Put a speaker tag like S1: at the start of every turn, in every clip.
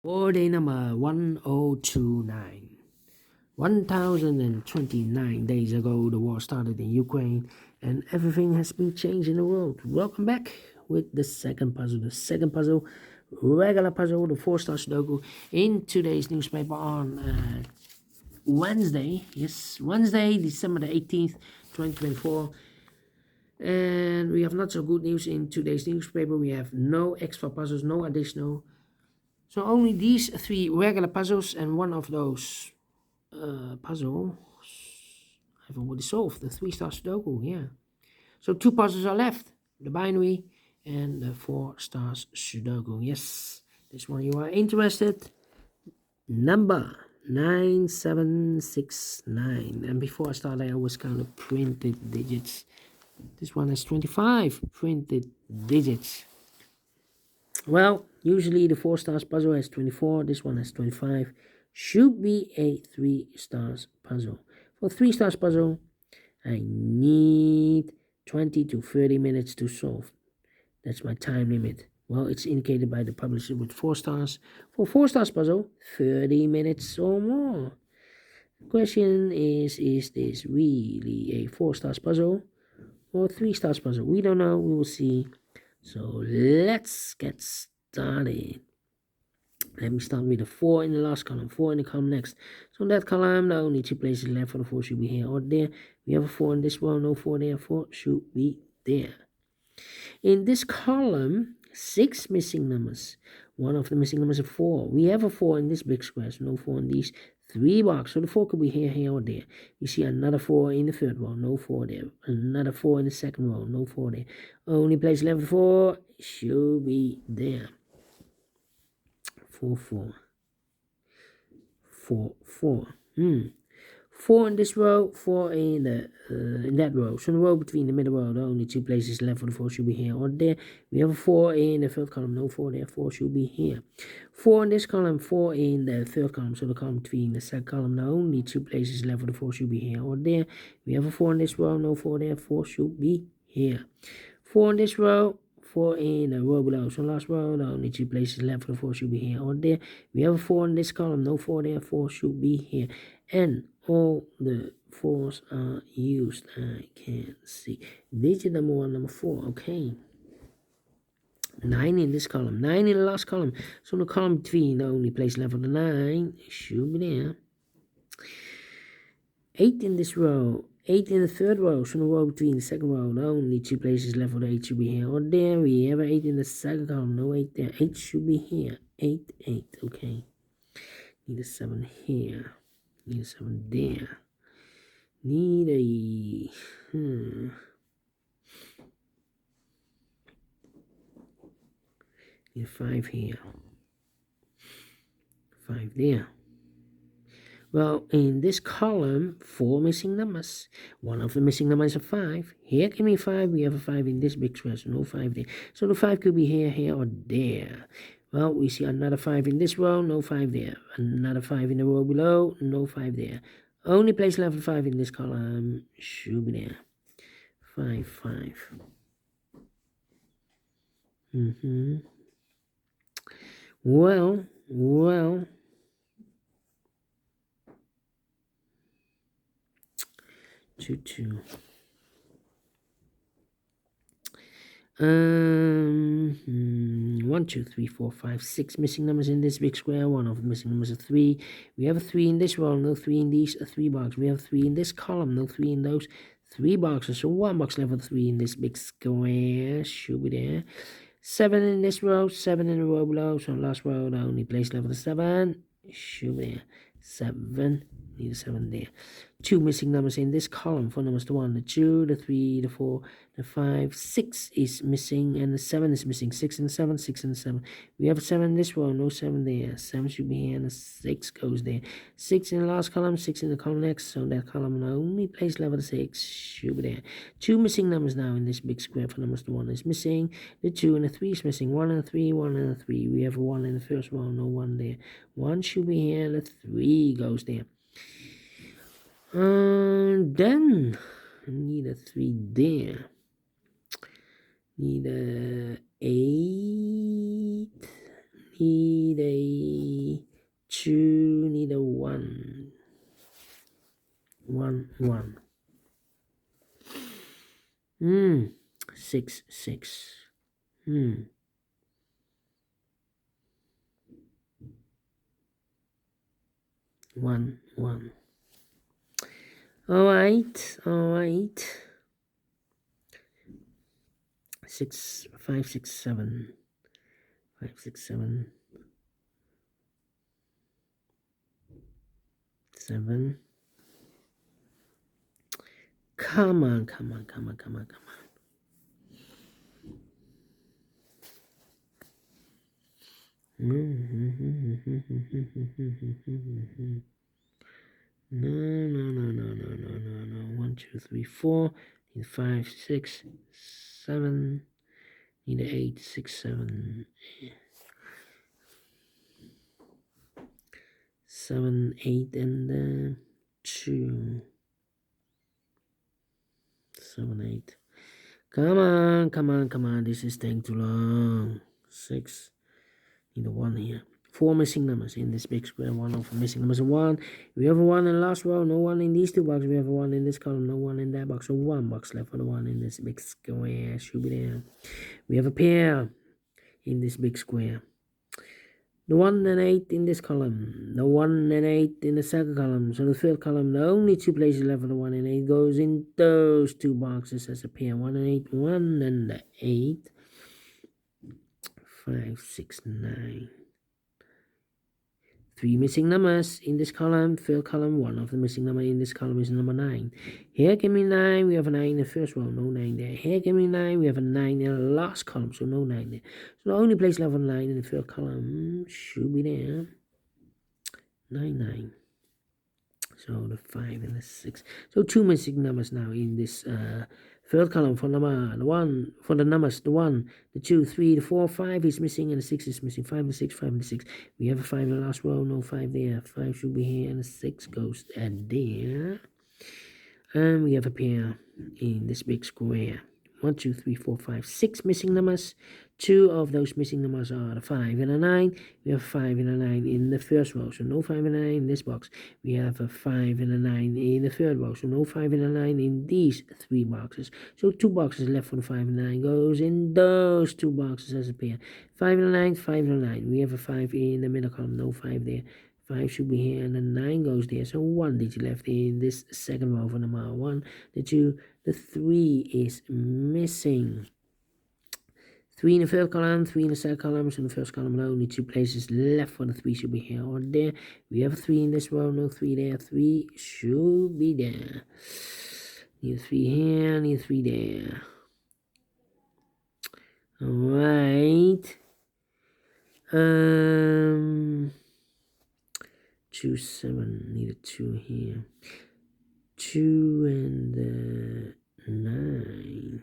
S1: War day number 1029. 1029 days ago, the war started in Ukraine, and everything has been changed in the world. Welcome back with the second puzzle. The second puzzle, regular puzzle, the Four Stars Sudoku, in today's newspaper on Wednesday. Yes, Wednesday, December the 18th, 2024. And we have not so good news in today's newspaper. We have no extra puzzles, no additional. So only these three regular puzzles, and one of those puzzles I've already solved, the 3-star Sudoku, yeah. So two puzzles are left, the binary and the 4 stars Sudoku. Yes, this one you are interested. Number 9769. And before I start, I always count the printed digits. This one has 25 printed digits. Well, usually the 4 stars puzzle has 24. This one has 25. Should be a 3 stars puzzle. For 3 stars puzzle, I need 20 to 30 minutes to solve. That's my time limit. Well, it's indicated by the publisher with 4 stars. For 4 stars puzzle, 30 minutes or more. The question is this really a 4 stars puzzle or 3 stars puzzle? We don't know. We will see. So let's get started. Let me start with the 4 in the last column, 4 in the column next. So in that column, the only 2 places left for the 4 should be here or there. We have a 4 in this one, no 4 there, 4 should be there. In this column, 6 missing numbers. One of the missing numbers is 4. We have a 4 in this big square, so no 4 in these 3 boxes. So the 4 could be here, here, or there. You see another 4 in the third row, no 4 there. Another 4 in the second row, no 4 there. Only place left 4 should be there. 4, 4. 4, 4. 4 in this row, 4 in that row. So the row between the middle row, the only 2 places left for the 4 should be here or there. We have a 4 in the third column, no 4 there, 4 should be here. 4 in this column, 4 in the third column, so the column between the second column, the only 2 places left for the 4 should be here or there. We have a 4 in this row, no 4 there, 4 should be here. 4 in this row, 4 in the row below, so last row, the only 2 places left for the 4 should be here or there. We have a 4 in this column, no 4 there, 4 should be here. And all the 4s are used. I can see. Digit number 1, number 4. Okay. 9 in this column. 9 in the last column. So the column between the only place left for the 9 should be there. 8 in this row. 8 in the third row. So the row between the second row, the only 2 places left for the 8 should be here or there. We have 8 in the second column. No 8 there. 8 should be here. 8, 8. Okay. Need a 7 here. Need a 7 there. Need a need a 5 here. 5 there. Well, in this column, 4 missing numbers. One of the missing numbers is a 5. Here can be 5. We have a 5 in this big square, so no 5 there. So the 5 could be here, here, or there. Well, we see another 5 in this row, no 5 there. Another 5 in the row below, no 5 there. Only place left for 5 in this column should be there. 5, 5. Well. 2, 2. 1, 2, 3, 4, 5, 6 missing numbers in this big square. One of the missing numbers is 3. We have a 3 in this row, no 3 in these 3 boxes. We have 3 in this column, no 3 in those 3 boxes. So 1 box left with 3 in this big square should be there. 7 in this row, 7 in the row below. So last row, the only place left with 7 should be there. 7. Need a 7 there. 2 missing numbers in this column. 4 numbers, the 1, the 2, the 3, the 4, the 5, 6 is missing, and the 7 is missing. 6 and 7, 6 and 7. We have a 7 in this row, no 7 there. 7 should be here, and the 6 goes there. 6 in the last column, 6 in the column next. So that column, the only place left with 6 should be there. 2 missing numbers now in this big square. 4 numbers, the 1 is missing. The 2 and the 3 is missing. 1 and 3, 1 and 3. We have a 1 in the first row, no 1 there. 1 should be here, and the 3 goes there. Then I need a 3 there. Need a 8. Need a 2, need a 1. 1, 1. 6, 6. 1, 1. Alright. 6, 5, 6, 7. 5, 6, 7. 7. Come on. No. 1, 2, 3, 4. Need 5, 6, 7. Need 8, 6, 7. 7, 8, and 2. 7, 8. Come on. This is taking too long. 6. Need a 1 here. 4 missing numbers in this big square. 1 of missing numbers. 1. We have a 1 in the last row. No 1 in these 2 boxes. We have a 1 in this column. No 1 in that box. So 1 box left for the 1 in this big square. Should be there. We have a pair in this big square. The 1 and 8 in this column. The 1 and 8 in the second column. So the third column, the only 2 places left for the 1 and 8 goes in those 2 boxes as a pair. 1 and 8. 1 and the 8. 5, 6, 9. 3 missing numbers in this column. Third column, 1 of the missing number in this column is number 9. Here give me 9. We have a 9 in the first row. No 9 there. Here give me 9. We have a 9 in the last column. So no 9 there. So the only place left for 9 in the third column should be there. 9, 9. So the 5 and the 6. So 2 missing numbers now in this third column for number the 1 for the numbers. The 1, the 2, 3, the 4, 5 is missing, and the 6 is missing. 5 and 6, 5 and 6. We have a 5 in the last row. No 5 there. 5 should be here, and the 6 goes there. And we have a pair in this big square. 1, 2, 3, 4, 5, 6 missing numbers. 2 of those missing numbers are the 5 and a 9. We have 5 and a 9 in the first row, so no 5 and a 9 in this box. We have a 5 and a 9 in the third row, so no 5 and a 9 in these 3 boxes. So 2 boxes left for the 5 and a 9 goes in those 2 boxes as a pair. 5 and a 9, 5 and a 9. We have a 5 in the middle column, no 5 there. 5 should be here, and the 9 goes there. So 1 digit left in this second row for number 1. The 2, the 3 is missing. 3 in the third column, 3 in the second column. So in the first column, only 2 places left for the 3 should be here or there. We have a 3 in this row, no 3 there. 3 should be there. Need a 3 here, need a 3 there. Alright. 2, 7, need a 2 here. 2 and 9.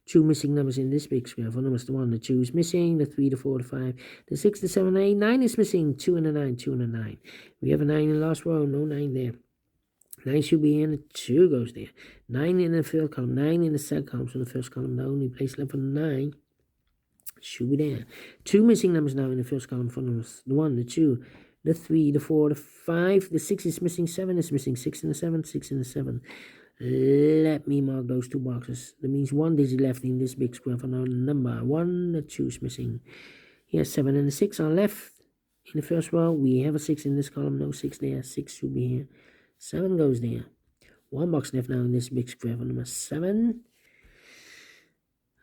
S1: 2 missing numbers in this big square. For numbers, the 1, the 2 is missing. The 3, the 4, the 5, the 6, the 7, the 8, 9 is missing. 2 and a 9, 2 and a 9. We have a 9 in the last row, no 9 there. 9 should be in, the 2 goes there. 9 in the third column, 9 in the second column. So the first column, the only place left for 9 should be there. 2 missing numbers now in the first column for numbers, the 1, the 2, the 3, the 4, the 5, the 6 is missing, 7 is missing, 6 and the 7, 6 and the 7. Let me mark those 2 boxes. That means 1 digit left in this big square for number 1, the 2 is missing. Here, 7 and the 6 are left in the first row. We have a 6 in this column, no 6 there. 6 should be here. 7 goes there. 1 box left now in this big square for number 7.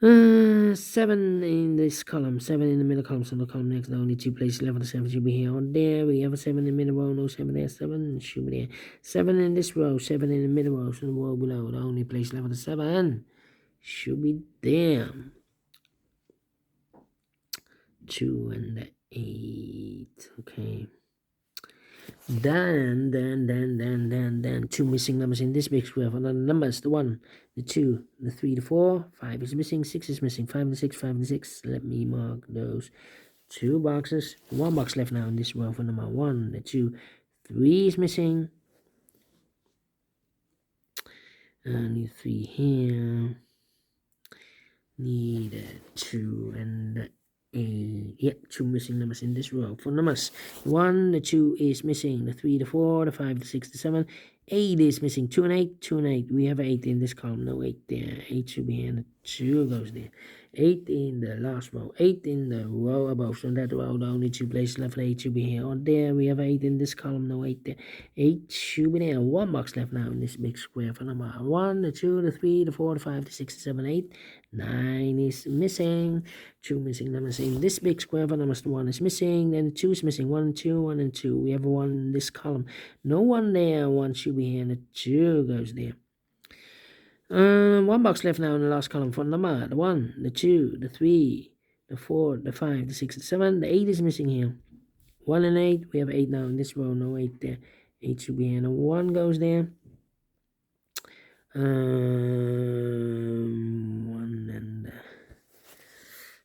S1: 7 in this column, 7 in the middle column, so the column next, the only 2 places left for the 7 should be here or there. We have a 7 in the middle row, no 7 there, 7 should be there. 7 in this row, 7 in the middle row, so the row below, the only place left for the 7 should be there. 2 and the 8, okay. Then 2 missing numbers in this big square for the numbers, the 1, the 2, the 3, the 4, 5 is missing, 6 is missing, 5 and 6, 5 and 6. Let me mark those 2 boxes. 1 box left now in this row for number 1, the 2, 3 is missing. Need 3 here. Need 2 and Yeah, 2 missing numbers in this row. For numbers 1, the 2 is missing, the 3, the 4, the 5, the 6, the 7, 8 is missing, 2 and 8, 2 and 8. We have 8 in this column, no 8 there. 8 should be here, and the 2 goes there. 8 in the last row, 8 in the row above. So in that row, the only 2 places left, 8 should be here or there. We have 8 in this column, no 8 there. 8 should be there. 1 box left now in this big square for number 1, the 2, the 3, the 4, the 5, the 6, the 7, 8. 9 is missing. 2 missing numbers in this big square for numbers. 1 is missing. Then the 2 is missing. 1 and 2, 1 and 2. We have a 1 in this column. No 1 there. 1 should be here, and the 2 goes there. 1 box left now in the last column for number. The 1, the 2, the 3, the 4, the 5, the 6, the 7. The 8 is missing here. 1 and 8. We have 8 now in this row. No 8 there. 8 should be here, and the 1 goes there. 1 and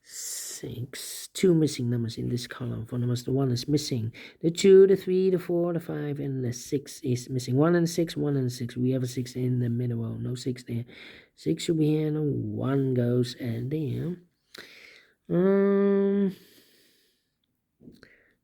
S1: 6. 2 missing numbers in this column. For numbers, the 1 is missing. The 2, the 3, the 4, the 5, and the 6 is missing. 1 and 6, 1 and 6. We have a 6 in the middle row. No 6 there. 6 should be here, and 1 goes and there.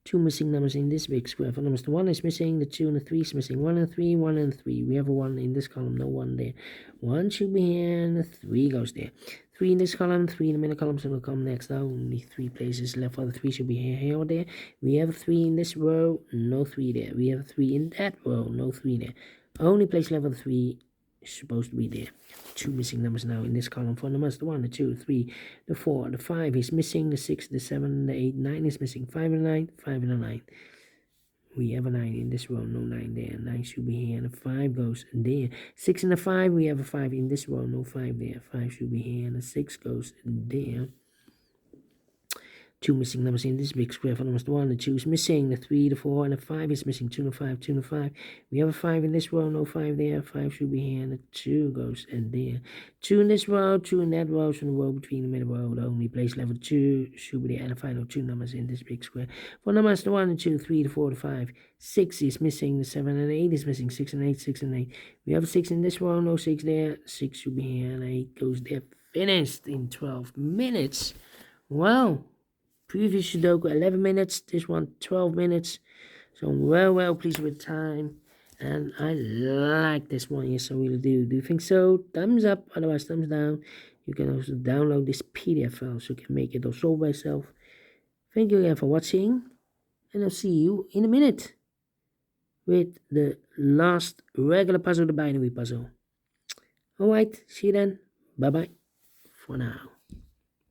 S1: 2 missing numbers in this big square. For numbers, the 1 is missing, the 2 and the 3 is missing. 1 and 3, 1 and 3. We have a 1 in this column, no 1 there. 1 should be here, and the 3 goes there. 3 in this column, 3 in the middle column, so will come next. Only 3 places left for the 3 should be here or there. We have 3 in this row, no 3 there. We have 3 in that row, no 3 there. Only place left for the 3 is supposed to be there. 2 missing numbers now in this column. For numbers, the 1, the 2, 3, the 4, the 5 is missing, the 6, the 7, the 8, 9 is missing, 5 and 9, 5 and 9. We have a 9 in this row, no 9 there. 9 should be here, and the 5 goes there. 6 and the 5, we have a 5 in this row, no 5 there. 5 should be here, and the 6 goes there. 2 missing numbers in this big square. For numbers, the 1, the 2 is missing, the 3, the 4, and the 5 is missing. 2 and the 5, 2 and the 5. We have a 5 in this row, no 5 there. 5 should be here, and the 2 goes and there. 2 in this row, 2 in that row, so the row between the middle row, the only place level 2 should be there, and the final 2 numbers in this big square. For numbers, the 1, the 2, 3, the 4, the 5, 6 is missing, the 7 and 8 is missing. 6 and 8, 6 and 8. We have a 6 in this row, no 6 there. 6 should be here, and 8 goes there. Finished in 12 minutes. Wow. Previous Sudoku 11 minutes, this one 12 minutes. So I'm well pleased with time, and I like this one. Yes, I really do. Do you think so? Thumbs up, otherwise thumbs down. You can also download this PDF file so you can make it or solve by yourself. Thank you again for watching, and I'll see you in a minute with the last regular puzzle, the binary puzzle. Alright, see you then. Bye bye for now.